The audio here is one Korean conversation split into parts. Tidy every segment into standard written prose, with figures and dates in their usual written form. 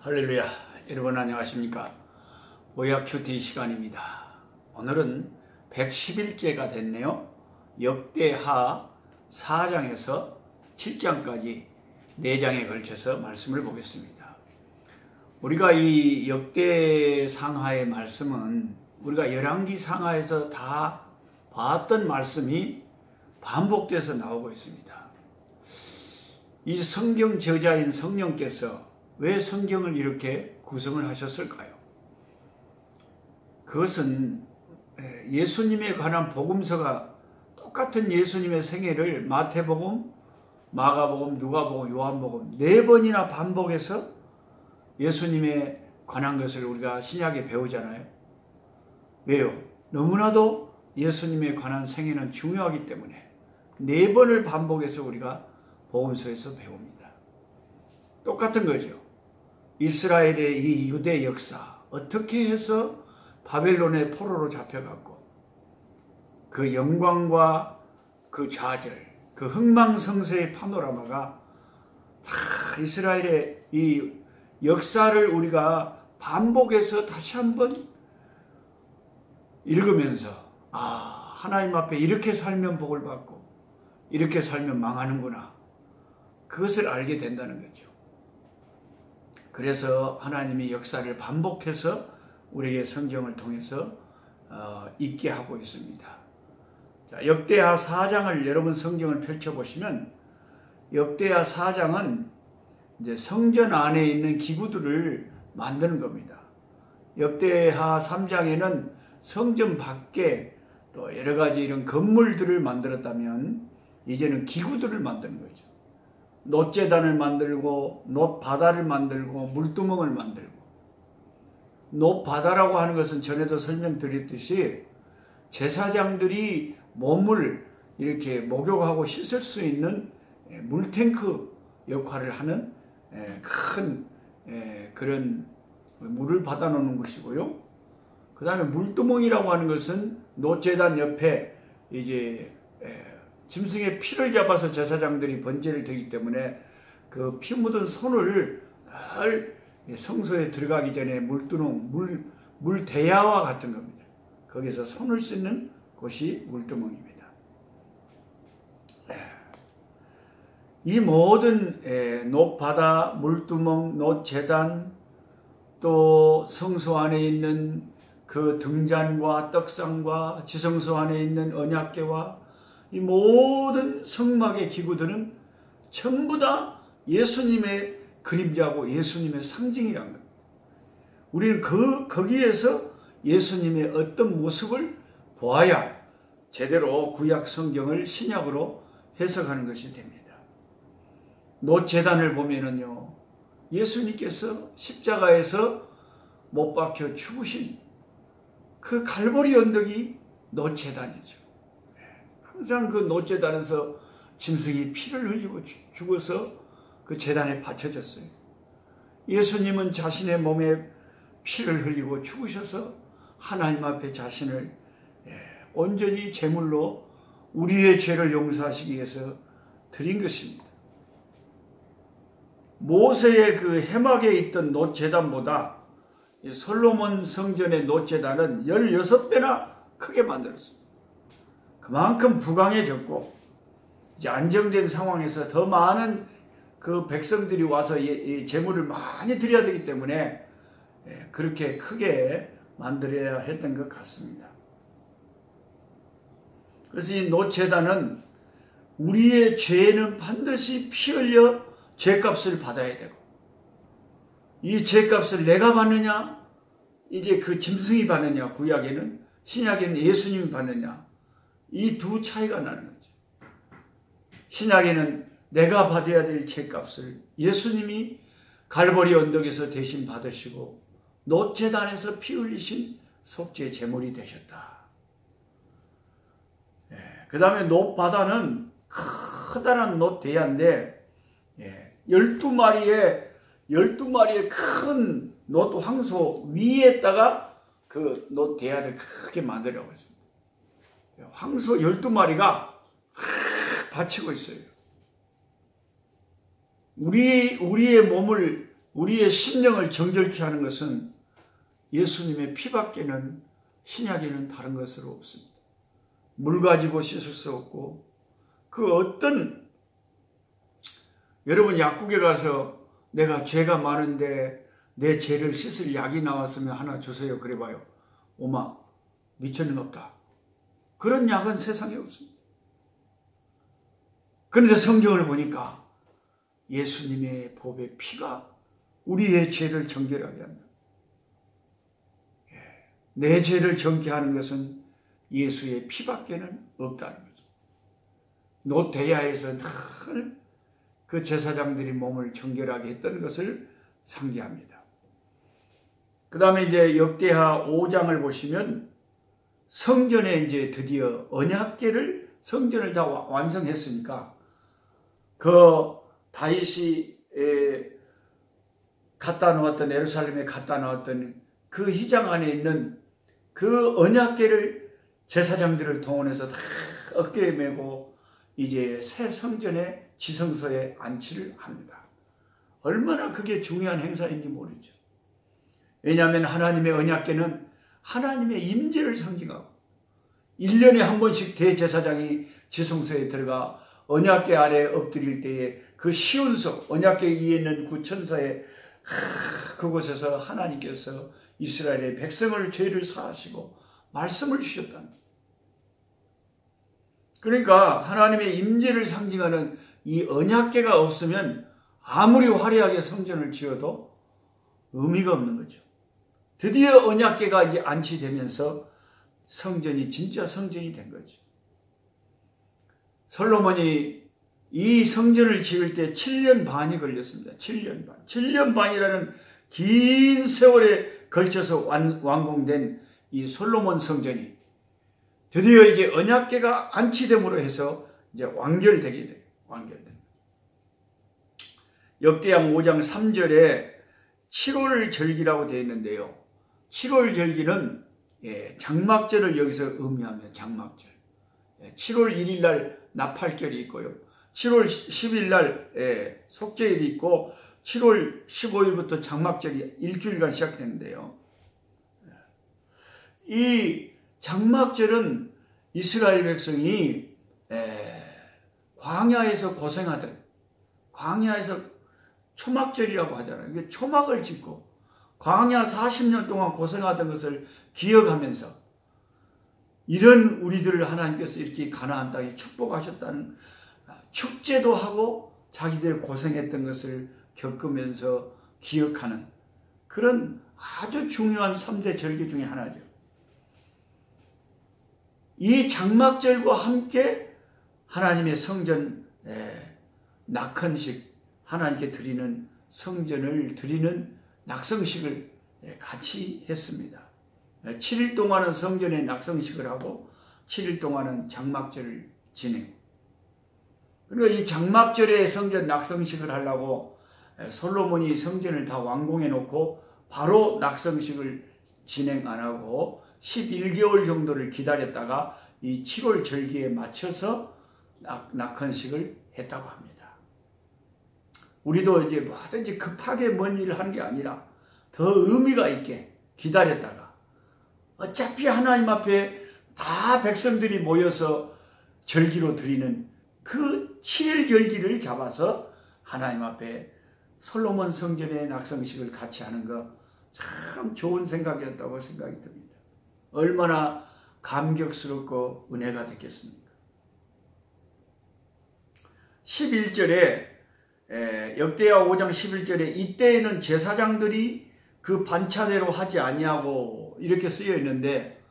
할렐루야. 여러분 안녕하십니까? 보약 큐티 시간입니다. 오늘은 111제가 됐네요. 역대하 4장에서 7장까지 4장에 걸쳐서 말씀을 보겠습니다. 우리가 이 역대상하의 말씀은 우리가 열왕기 상하에서 다 봤던 말씀이 반복돼서 나오고 있습니다. 이 성경 저자인 성령께서 왜 성경을 이렇게 구성을 하셨을까요? 그것은 예수님에 관한 복음서가 똑같은 예수님의 생애를 마태복음, 마가복음, 누가복음, 요한복음 4번이나 반복해서 예수님에 관한 것을 우리가 신약에 배우잖아요. 왜요? 너무나도 예수님에 관한 생애는 중요하기 때문에 4번을 반복해서 우리가 복음서에서 배웁니다. 똑같은 거죠. 이스라엘의 이 유대 역사, 어떻게 해서 바벨론의 포로로 잡혀갔고 그 영광과 그 좌절, 그 흥망성쇠의 파노라마가 다 이스라엘의 이 역사를 우리가 반복해서 다시 한번 읽으면서 하나님 앞에 이렇게 살면 복을 받고 이렇게 살면 망하는구나, 그것을 알게 된다는 거죠. 그래서 하나님이 역사를 반복해서 우리에게 성경을 통해서 있게 하고 있습니다. 자, 역대하 4장을 여러분 성경을 펼쳐보시면 역대하 4장은 이제 성전 안에 있는 기구들을 만드는 겁니다. 역대하 3장에는 성전 밖에 또 여러 가지 이런 건물들을 만들었다면 이제는 기구들을 만드는 거죠. 놋제단을 만들고 놋바다를 만들고 물두멍을 만들고, 놋바다라고 하는 것은 전에도 설명드렸듯이 제사장들이 몸을 이렇게 목욕하고 씻을 수 있는 물탱크 역할을 하는 큰 그런 물을 받아 놓는 것이고요. 그 다음에 물두멍이라고 하는 것은 놋제단 옆에 이제 짐승의 피를 잡아서 제사장들이 번제를 드리기 때문에 그 피 묻은 손을 늘 성소에 들어가기 전에 물두멍, 물대야와 같은 겁니다. 거기서 손을 씻는 곳이 물두멍입니다. 이 모든 놋바다, 물두멍, 놋제단, 또 성소 안에 있는 그 등잔과 떡상과 지성소 안에 있는 언약궤와 이 모든 성막의 기구들은 전부 다 예수님의 그림자고 예수님의 상징이란 겁니다. 우리는 거기에서 예수님의 어떤 모습을 보아야 제대로 구약 성경을 신약으로 해석하는 것이 됩니다. 놋제단을 보면은요, 예수님께서 십자가에서 못 박혀 죽으신 그 갈보리 언덕이 놋제단이죠. 항상 그 놋제단에서 짐승이 피를 흘리고 죽어서 그 제단에 바쳐졌어요. 예수님은 자신의 몸에 피를 흘리고 죽으셔서 하나님 앞에 자신을 온전히 제물로 우리의 죄를 용서하시기 위해서 드린 것입니다. 모세의 그 해막에 있던 놋제단보다 솔로몬 성전의 놋제단은 16배나 크게 만들었습니다. 그만큼 부강해졌고 이제 안정된 상황에서 더 많은 그 백성들이 와서 이 제물을 많이 드려야 되기 때문에 그렇게 크게 만들어야 했던 것 같습니다. 그래서 이 놋제단은 우리의 죄는 반드시 피 흘려 죄값을 받아야 되고, 이 죄값을 내가 받느냐, 이제 그 짐승이 받느냐, 구약에는, 신약에는 예수님이 받느냐, 이 두 차이가 나는 거죠. 신약에는 내가 받아야 될 죄값을 예수님이 갈보리 언덕에서 대신 받으시고 놋제단에서 피 흘리신 속죄 제물이 되셨다. 그 다음에 놋바다는 커다란 놋대야인데 12마리의 큰 놋 황소 위에다가 그 놋대야를 크게 만들라고 했습니다. 황소 12마리가 받치고 있어요. 우리의 몸을 우리의 심령을 정결케 하는 것은 예수님의 피밖에는 신약에는 다른 것으로 없습니다. 물 가지고 씻을 수 없고 그 어떤 여러분 약국에 가서 내가 죄가 많은데 내 죄를 씻을 약이 나왔으면 하나 주세요. 그래 봐요. 오마 미쳤는 없다. 그런 약은 세상에 없습니다. 그런데 성경을 보니까 예수님의 보배 피가 우리의 죄를 정결하게 한다. 내 죄를 정케 하는 것은 예수의 피밖에는 없다는 거죠. 노대야에서 늘 그 제사장들이 몸을 정결하게 했던 것을 상기합니다. 그 다음에 이제 역대하 5장을 보시면 성전에 이제 드디어 언약궤를 성전을 다 완성했으니까 그 다윗이 갖다 놓았던 예루살렘에 갖다 놓았던 그 휘장 안에 있는 그 언약궤를 제사장들을 동원해서 다 어깨에 메고 이제 새 성전의 지성소에 안치를 합니다. 얼마나 그게 중요한 행사인지 모르죠. 왜냐하면 하나님의 언약궤는 하나님의 임재를 상징하고 1년에 한 번씩 대제사장이 지성소에 들어가 언약궤 아래 엎드릴 때에 그 시온석 언약궤 위에 있는 그 천사에 그곳에서 하나님께서 이스라엘의 백성을 죄를 사하시고 말씀을 주셨다는 거예요. 그러니까 하나님의 임재를 상징하는 이 언약궤가 없으면 아무리 화려하게 성전을 지어도 의미가 없는 거죠. 드디어 언약궤가 이제 안치되면서 성전이 진짜 성전이 된 거죠. 솔로몬이 이 성전을 지을 때 7년 반이 걸렸습니다. 7년 반. 7년 반이라는 긴 세월에 걸쳐서 완공된 이 솔로몬 성전이 드디어 이제 언약궤가 안치됨으로 해서 이제 완결되게 돼요. 완결됩니다. 역대상 5장 3절에 7월 절기라고 되어 있는데요. 7월 절기는 장막절을 여기서 의미하면 장막절. 7월 1일 날 나팔절이 있고요. 7월 10일 날 속죄일이 있고 7월 15일부터 장막절이 일주일간 시작되는데요. 이 장막절은 이스라엘 백성이 광야에서 고생하던 광야에서 초막절이라고 하잖아요. 이게 초막을 짓고 광야 40년 동안 고생하던 것을 기억하면서 이런 우리들을 하나님께서 이렇게 가나안 땅에 축복하셨다는 축제도 하고 자기들 고생했던 것을 겪으면서 기억하는 그런 아주 중요한 3대 절기 중에 하나죠. 이 장막절과 함께 하나님의 성전 낙헌식 하나님께 드리는 성전을 드리는 낙성식을 같이 했습니다. 7일 동안은 성전에 낙성식을 하고 7일 동안은 장막절을 진행. 그러니까 이 장막절에 성전 낙성식을 하려고 솔로몬이 성전을 다 완공해 놓고 바로 낙성식을 진행 안 하고 11개월 정도를 기다렸다가 이 7월 절기에 맞춰서 낙헌식을 했다고 합니다. 우리도 이제 뭐든지 급하게 뭔 일을 하는 게 아니라 더 의미가 있게 기다렸다가 어차피 하나님 앞에 다 백성들이 모여서 절기로 드리는 그 7일 절기를 잡아서 하나님 앞에 솔로몬 성전의 낙성식을 같이 하는 거 참 좋은 생각이었다고 생각이 듭니다. 얼마나 감격스럽고 은혜가 됐겠습니까? 11절에 역대하 5장 11절에 이때에는 제사장들이 그 반차대로 하지 아니하고 이렇게 쓰여 있는데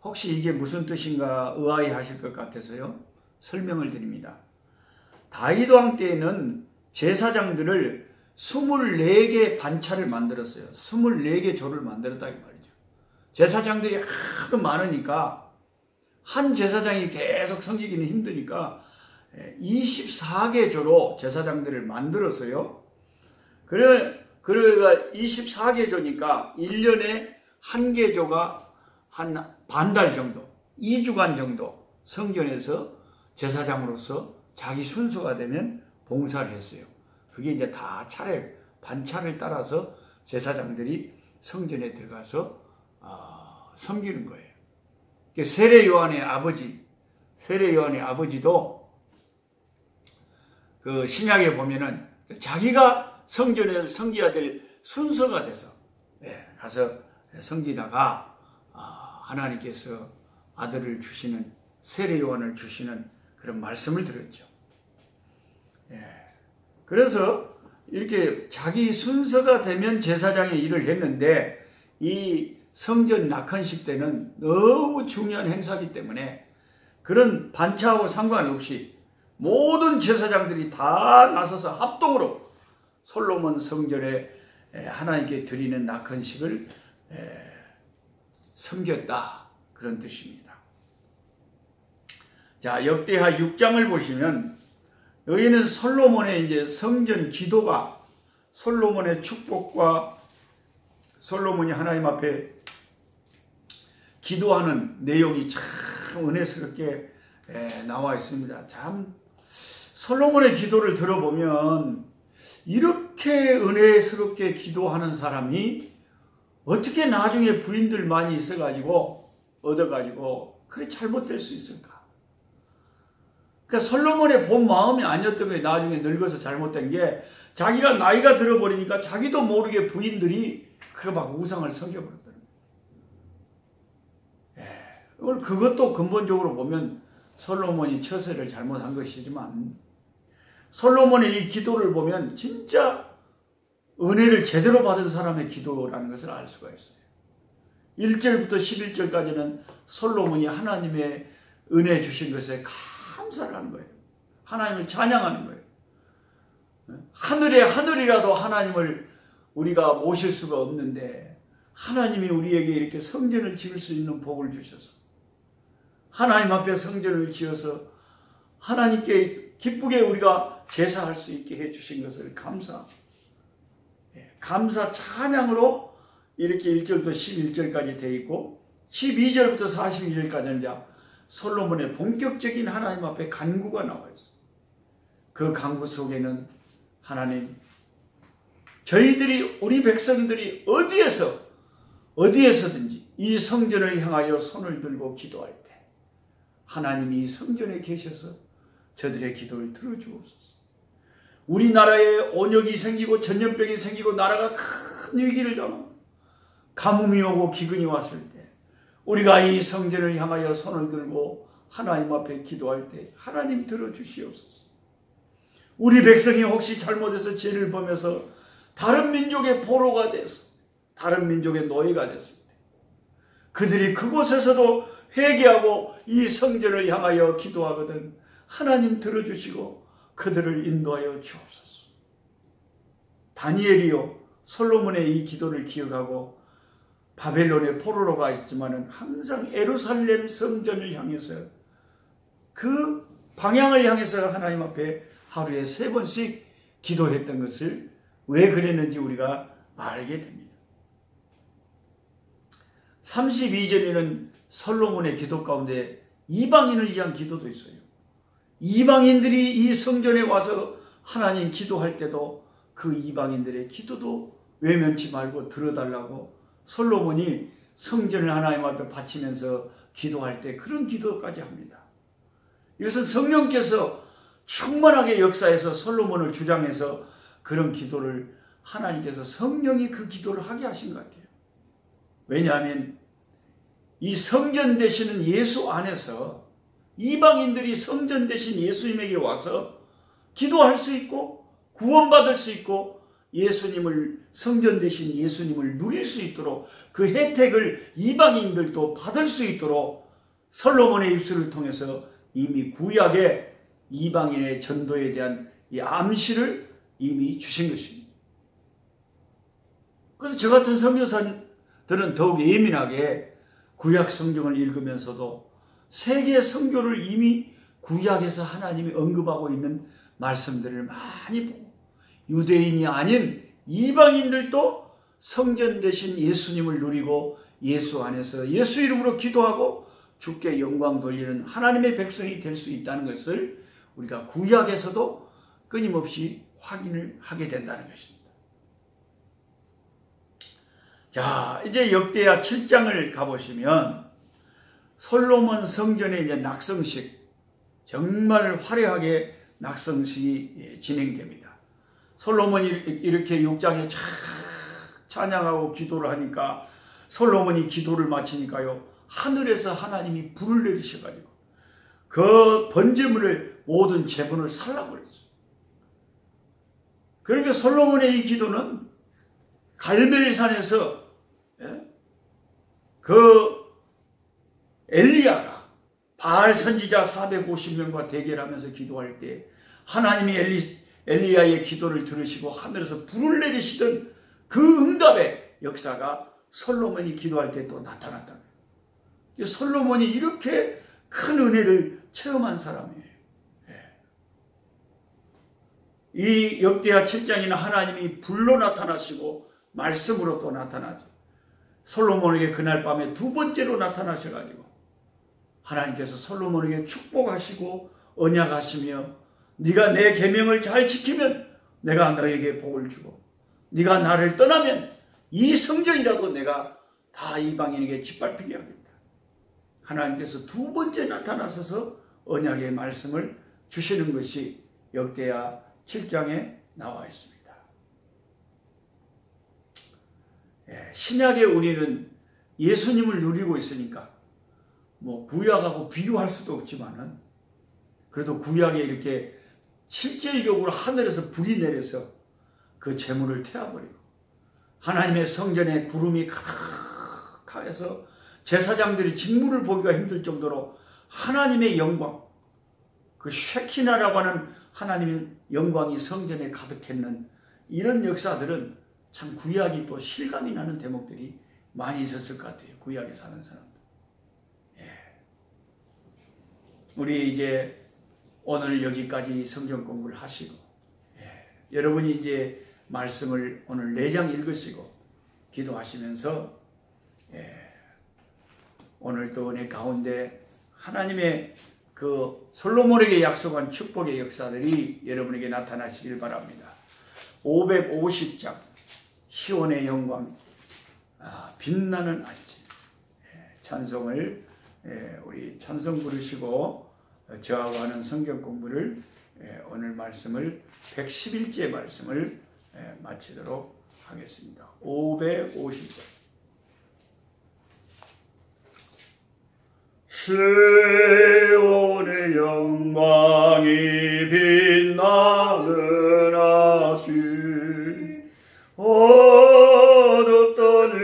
혹시 이게 무슨 뜻인가 의아해하실 것 같아서요. 설명을 드립니다. 다윗 왕 때에는 제사장들을 24개 반차를 만들었어요. 24개 조를 만들었다 이 말이죠. 제사장들이 하도 많으니까 한 제사장이 계속 섬기기는 힘드니까 24개 조로 제사장들을 만들었어요. 그러니까 24개 조니까 1년에 한 개 조가 한 반달 정도, 2주간 정도 성전에서 제사장으로서 자기 순서가 되면 봉사를 했어요. 그게 이제 다 차례 반차를 따라서 제사장들이 성전에 들어가서 섬기는 거예요. 세례 요한의 아버지도 그 신약에 보면은 자기가 성전에 섬겨야 될 순서가 돼서 가서 섬기다가 하나님께서 아들을 주시는, 세례 요한을 주시는 그런 말씀을 들었죠. 그래서 이렇게 자기 순서가 되면 제사장의 일을 했는데, 이 성전 낙헌식 때는 너무 중요한 행사이기 때문에 그런 반차하고 상관없이 모든 제사장들이 다 나서서 합동으로 솔로몬 성전에 하나님께 드리는 낙헌식을 섬겼다, 그런 뜻입니다. 자, 역대하 6장을 보시면 여기는 솔로몬의 이제 성전 기도가, 솔로몬의 축복과 솔로몬이 하나님 앞에 기도하는 내용이 참 은혜스럽게 나와 있습니다. 참 솔로몬의 기도를 들어보면 이렇게 은혜스럽게 기도하는 사람이 어떻게 나중에 부인들 많이 있어가지고 얻어가지고 그래 잘못될 수 있을까? 그러니까 솔로몬의 본 마음이 아니었던 게 나중에 늙어서 잘못된 게, 자기가 나이가 들어버리니까 자기도 모르게 부인들이 그래 막 우상을 섬겨버렸다는 거예요. 그것도 근본적으로 보면 솔로몬이 처세를 잘못한 것이지만, 솔로몬의 이 기도를 보면 진짜 은혜를 제대로 받은 사람의 기도라는 것을 알 수가 있어요. 1절부터 11절까지는 솔로몬이 하나님의 은혜 주신 것에 감사를 하는 거예요. 하나님을 찬양하는 거예요. 하늘의 하늘이라도 하나님을 우리가 모실 수가 없는데 하나님이 우리에게 이렇게 성전을 지을 수 있는 복을 주셔서 하나님 앞에 성전을 지어서 하나님께 기쁘게 우리가 제사할 수 있게 해주신 것을 감사 찬양으로 이렇게 1절부터 11절까지 되어 있고, 12절부터 42절까지는 이제 솔로몬의 본격적인 하나님 앞에 간구가 나와 있어요. 그 간구 속에는 하나님, 저희들이, 우리 백성들이 어디에서든지 이 성전을 향하여 손을 들고 기도할 때 하나님이 이 성전에 계셔서 저들의 기도를 들어주옵소서. 우리나라에 온역이 생기고 전염병이 생기고 나라가 큰 위기를 당하고 가뭄이 오고 기근이 왔을 때 우리가 이 성전을 향하여 손을 들고 하나님 앞에 기도할 때 하나님 들어주시옵소서. 우리 백성이 혹시 잘못해서 죄를 범해서 다른 민족의 포로가 돼서 다른 민족의 노예가 됐을 때 그들이 그곳에서도 회개하고 이 성전을 향하여 기도하거든 하나님 들어주시고 그들을 인도하여 주옵소서. 다니엘이요 솔로몬의 이 기도를 기억하고 바벨론의 포로로 가 있지만은 항상 예루살렘 성전을 향해서 그 방향을 향해서 하나님 앞에 하루에 3번씩 기도했던 것을 왜 그랬는지 우리가 알게 됩니다. 32절에는 솔로몬의 기도 가운데 이방인을 위한 기도도 있어요. 이방인들이 이 성전에 와서 하나님 기도할 때도 그 이방인들의 기도도 외면치 말고 들어달라고 솔로몬이 성전을 하나님 앞에 바치면서 기도할 때 그런 기도까지 합니다. 이것은 성령께서 충만하게 역사해서 솔로몬을 주장해서 그런 기도를 하나님께서 성령이 그 기도를 하게 하신 것 같아요. 왜냐하면 이 성전 되시는 예수 안에서 이방인들이 성전 되신 예수님에게 와서 기도할 수 있고 구원받을 수 있고 예수님을, 성전 되신 예수님을 누릴 수 있도록 그 혜택을 이방인들도 받을 수 있도록 솔로몬의 입술을 통해서 이미 구약에 이방인의 전도에 대한 이 암시를 이미 주신 것입니다. 그래서 저 같은 선교사들은 더욱 예민하게 구약 성경을 읽으면서도 세계 선교를 이미 구약에서 하나님이 언급하고 있는 말씀들을 많이 보고 유대인이 아닌 이방인들도 성전 되신 예수님을 누리고 예수 안에서 예수 이름으로 기도하고 주께 영광 돌리는 하나님의 백성이 될 수 있다는 것을 우리가 구약에서도 끊임없이 확인을 하게 된다는 것입니다. 자, 이제 역대하 7장을 가보시면 솔로몬 성전의 이제 낙성식, 정말 화려하게 낙성식이 진행됩니다. 솔로몬이 이렇게 6장에 찬양하고 기도를 하니까, 솔로몬이 기도를 마치니까요, 하늘에서 하나님이 불을 내리셔가지고 그 번제물을, 모든 제물을 살라버렸어요. 그러니까 솔로몬의 이 기도는 갈멜산에서 그 엘리야가 바알 선지자 450명과 대결하면서 기도할 때 하나님이 엘리야의 기도를 들으시고 하늘에서 불을 내리시던 그 응답의 역사가 솔로몬이 기도할 때 또 나타났다. 솔로몬이 이렇게 큰 은혜를 체험한 사람이에요. 이 역대하 7장에는 하나님이 불로 나타나시고 말씀으로 또 나타나죠. 솔로몬에게 그날 밤에 두 번째로 나타나셔가지고 하나님께서 솔로몬에게 축복하시고 언약하시며, 네가 내 계명을 잘 지키면 내가 너에게 복을 주고, 네가 나를 떠나면 이 성전이라도 내가 다 이방인에게 짓밟히게 하겠다. 하나님께서 두 번째 나타나셔서 언약의 말씀을 주시는 것이 역대하 7장에 나와 있습니다. 신약의 우리는 예수님을 누리고 있으니까 뭐 구약하고 비교할 수도 없지만은, 그래도 구약에 이렇게 실질적으로 하늘에서 불이 내려서 그 재물을 태워버리고, 하나님의 성전에 구름이 가득해서 제사장들이 직무를 보기가 힘들 정도로 하나님의 영광, 그 쉐키나라고 하는 하나님의 영광이 성전에 가득했는 이런 역사들은 참 구약이 또 실감이 나는 대목들이 많이 있었을 것 같아요. 구약에 사는 사람들. 우리 이제 오늘 여기까지 성경 공부를 하시고, 여러분이 이제 말씀을 오늘 4장 읽으시고 기도하시면서 오늘 또 은혜 가운데 하나님의 그 솔로몬에게 약속한 축복의 역사들이 여러분에게 나타나시길 바랍니다. 550장 시온의 영광, 빛나는 아침, 찬송을 우리 찬송 부르시고 저하고 하는 성경 공부를 오늘 말씀을 111째 말씀을 마치도록 하겠습니다. 550장. 시온의 영광이 빛나는 아침, 어둡던 이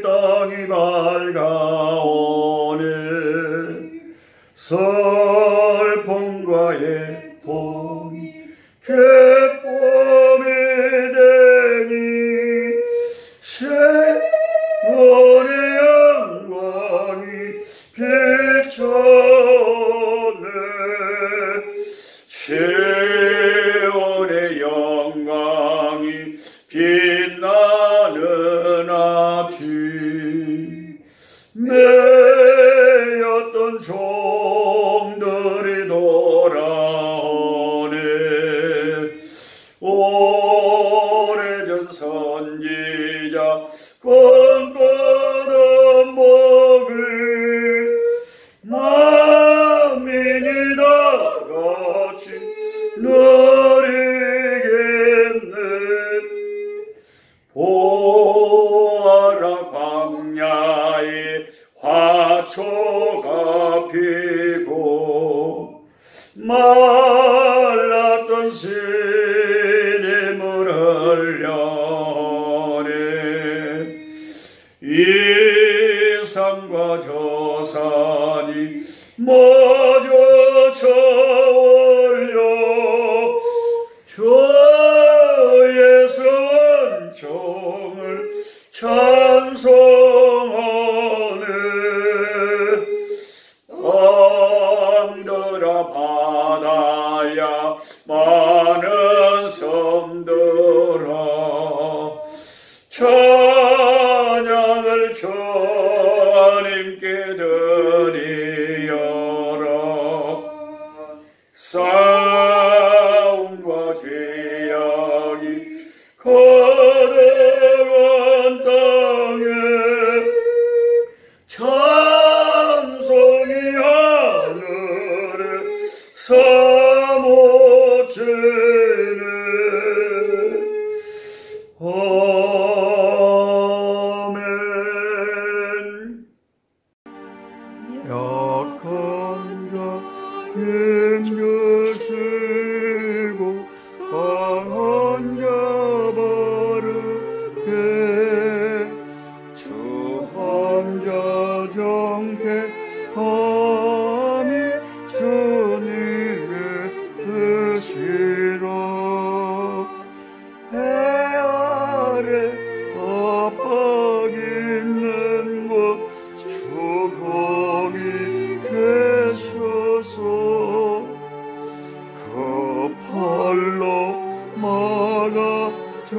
땅이 밝아오네. 슬픔과 애통이 기쁨이 되니, 시온의 영광이 비춰내. 시온의 영광이 빛나는 아침, 매였던 종들이 돌아오네. 오래전 선지자 꿈꾸던 복을 만민이 다 같이 누리겠네. 보아라, 광야에 화초가 피고 말랐던 시냇물 흘려내. 이 산과 저 산이 모두 저올려 주의 선정을 찬송하네. 땅들아 바다야 많은 섬들아 찬양을 주님께 드리어라. 싸움과 죄악이 거듭한 땅 약한 자 힘주시고 강한 자 바르게 주 환자 정택함이 주님의 뜻이라. 해 아래 압박 있는 곳 주 거기 계셔서 그 팔로 막아 주